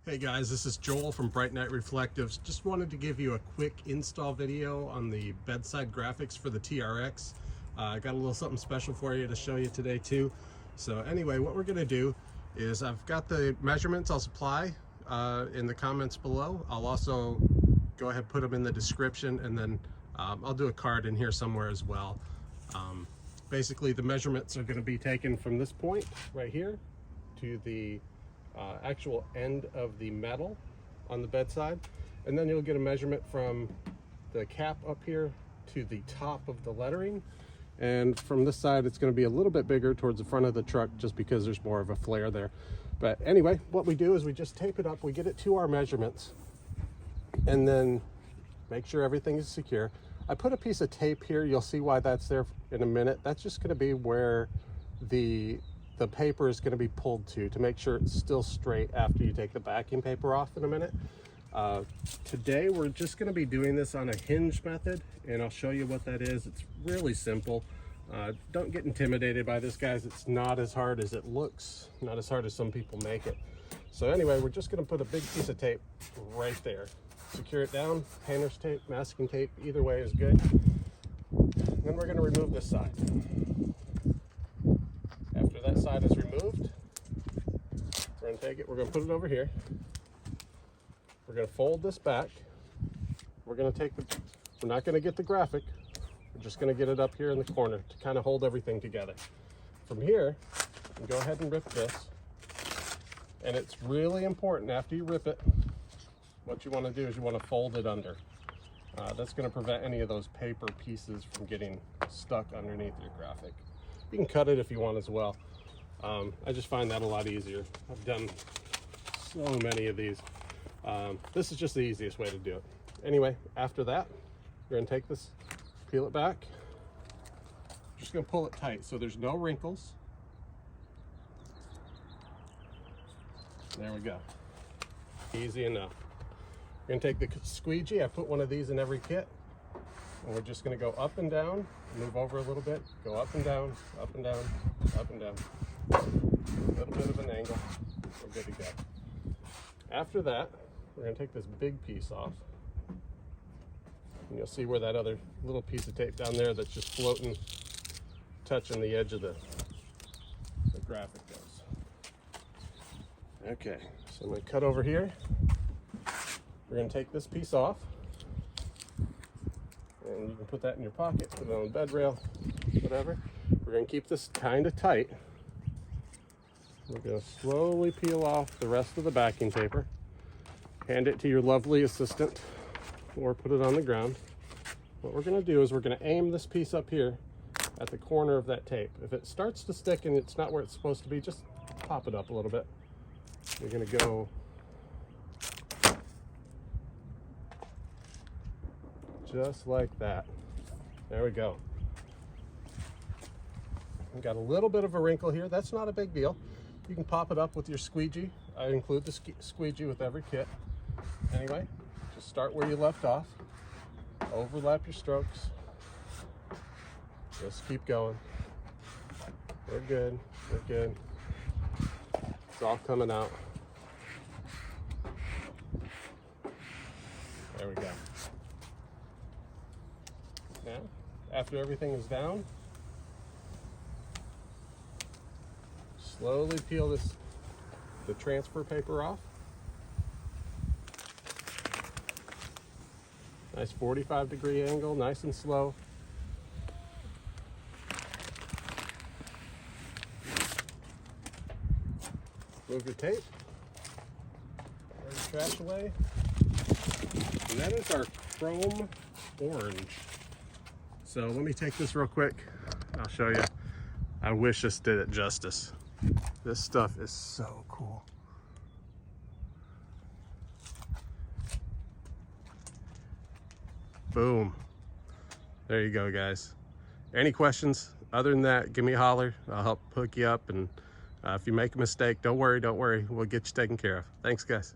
Hey guys, this is Joel from Bright Knight Reflectives. Just wanted to give you a quick install video on the bedside graphics for the TRX. I got a little something special for you to show you today too. So anyway, what we're going to do is I've got the measurements I'll supply in the comments below. I'll also go ahead and put them in the description, and then I'll do a card in here somewhere as well. Basically, the measurements are going to be taken from this point right here to the actual end of the metal on the bedside, and then you'll get a measurement from the cap up here to the top of the lettering, and from this side it's going to be a little bit bigger towards the front of the truck just because there's more of a flare there. But anyway, what we do is we just tape it up, we get it to our measurements, and then make sure everything is secure. I put a piece of tape here, you'll see why that's there in a minute. That's just going to be where the paper is going to be pulled to make sure it's still straight after you take the backing paper off in a minute. Today we're just going to be doing this on a hinge method, and I'll show you what that is. It's really simple. Don't get intimidated by this, guys. It's not as hard as it looks, not as hard as some people make it. So anyway, we're just going to put a big piece of tape right there. Secure it down, painter's tape, masking tape, either way is good. Then we're going to remove this side. After that side is removed, we're going to take it, we're going to put it over here. We're going to fold this back. We're going to take we're not going to get the graphic, we're just going to get it up here in the corner to kind of hold everything together. From here, you go ahead and rip this. And it's really important after you rip it, what you want to do is you want to fold it under. That's going to prevent any of those paper pieces from getting stuck underneath your graphic. You can cut it if you want as well. I just find that a lot easier. I've done so many of these. This is just the easiest way to do it. Anyway, after that, you're gonna take this, peel it back. Just gonna pull it tight so there's no wrinkles. There we go. Easy enough. You're gonna take the squeegee. I put one of these in every kit. And we're just going to go up and down, move over a little bit, go up and down, up and down, up and down. A little bit of an angle. We're good to go. After that, we're going to take this big piece off. And you'll see where that other little piece of tape down there that's just floating, touching the edge of the graphic goes. Okay, so I'm going to cut over here. We're going to take this piece off. And you can put that in your pocket, put it on the bed rail, whatever. We're going to keep this kind of tight. We're going to slowly peel off the rest of the backing paper. Hand it to your lovely assistant, or put it on the ground. What we're going to do is we're going to aim this piece up here at the corner of that tape. If it starts to stick and it's not where it's supposed to be, just pop it up a little bit. You're going to go just like that. There we go. We've got a little bit of a wrinkle here. That's not a big deal. You can pop it up with your squeegee. I include the squeegee with every kit. Anyway, just start where you left off. Overlap your strokes. Just keep going. We're good. We're good. It's all coming out. There we go. Now, after everything is down, slowly peel the transfer paper off. Nice 45-degree angle, nice and slow. Move your tape. Throw your trash away. And that is our chrome orange. So let me take this real quick. I'll show you. I wish this did it justice. This stuff is so cool. Boom. There you go, guys. Any questions other than that, give me a holler. I'll help hook you up. And if you make a mistake, don't worry. We'll get you taken care of. Thanks, guys.